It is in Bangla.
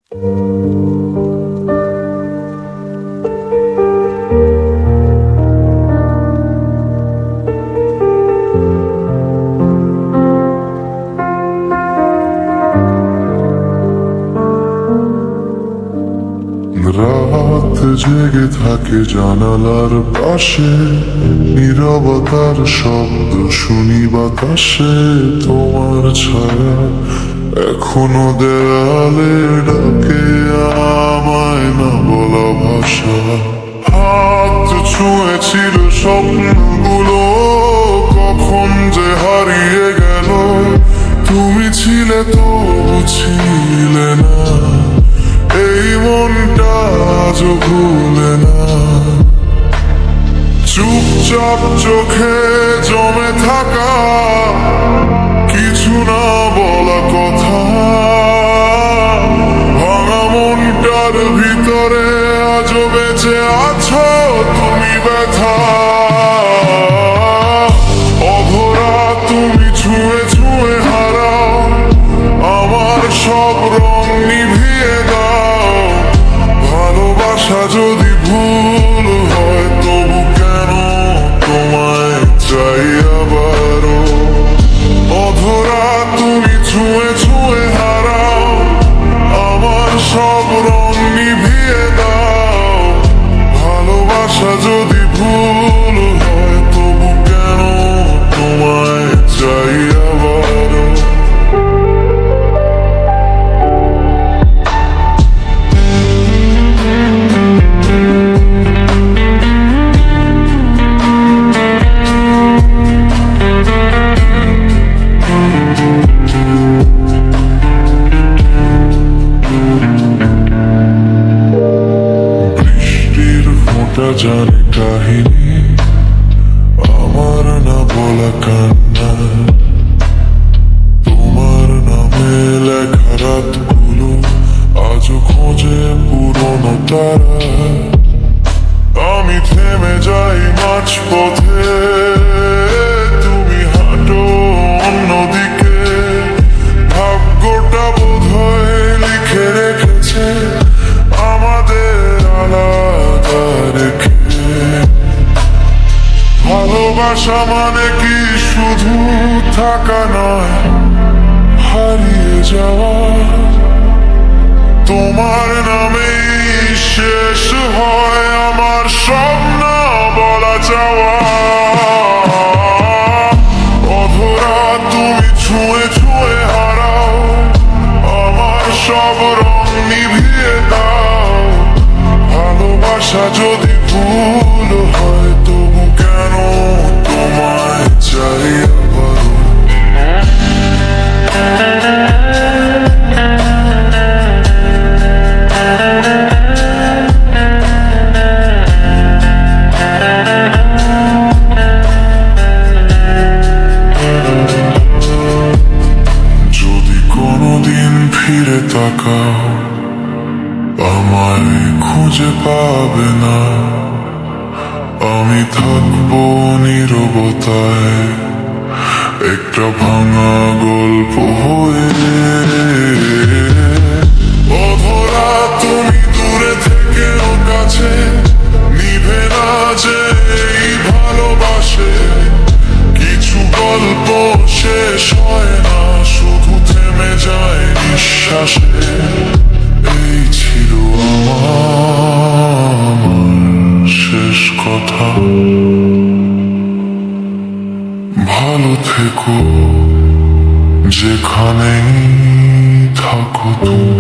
রাত জেগে থাকে জানালার পাশে, নীরবতার শব্দ শুনি বাতাসে। তোমার ছায়া এখনো দেয়ালে ডাকে আমায়, না বলা ভাষা। হাত ছুঁয়েছিল স্বপ্নগুলো, কখন যে হারিয়ে গেল। তুমি ছিলে তো ছিলে না, এই মনটা আজও ভুলে না। চুপচাপ চোখে জমে থাকা কিছু না বলা কথা, ভাঙা মনটার ভিতরে আজও বেঁচে আছো তুমি ব্যথা। অধরা তুমি ছুঁয়ে ছুঁয়ে হারাও আমার সব রং নিভিয়ে দাও। ভালোবাসা যদি ভুল হয় তবু কেন তোমায় চাই আবারও। অধরা তুমি ছুঁয়ে ছুঁয়ে হারাও আমার সব রং নিভিয়ে দাও। ভালোবাসা যদি ভুল হয় তবু কেন তোমায় চাই আবারও। জানে কাহিনী আমার না বলা কান্না, তোমার নামে লেখা রাতগুলো আজও খোঁজে পুরনো তারা। আমি থেমে যাই মাঝ পথে, তুমি হাঁটো অন্যদিকে। ভাগ্যটা বোধহয় লিখে রেখেছে আমাদের আলাদা রেখে। ভালোবাসা মানে কি শুধু থাকা নয়, হারিয়ে যাওয়া। তোমার নামেই শেষ হয় আমার সব না বলা চাওয়া। অধরা তুমি ছুঁয়ে ছুঁয়ে হারাও আমার সব রং নিভিয়ে দাও। ভালোবাসা যদি ভুল হয় তবু কেন তোমায় চাই আবারও। যদি কোনোদিন ফিরে তাকাও আমায় খুঁজে পাবে না, আমি থাকবো নীরবতায় একটা ভাঙা গল্প হয়ে। অধরা তুমি দূরে থেকেও কাছে, নিভে না যে এই ভালোবাসে। কিছু গল্প শেষ হয় না, শুধু থেমে যায় নিঃশ্বাসে। এই ছিল আমার শেষ কথা, ভালো থেকো যেখানেই থাকো তুমি।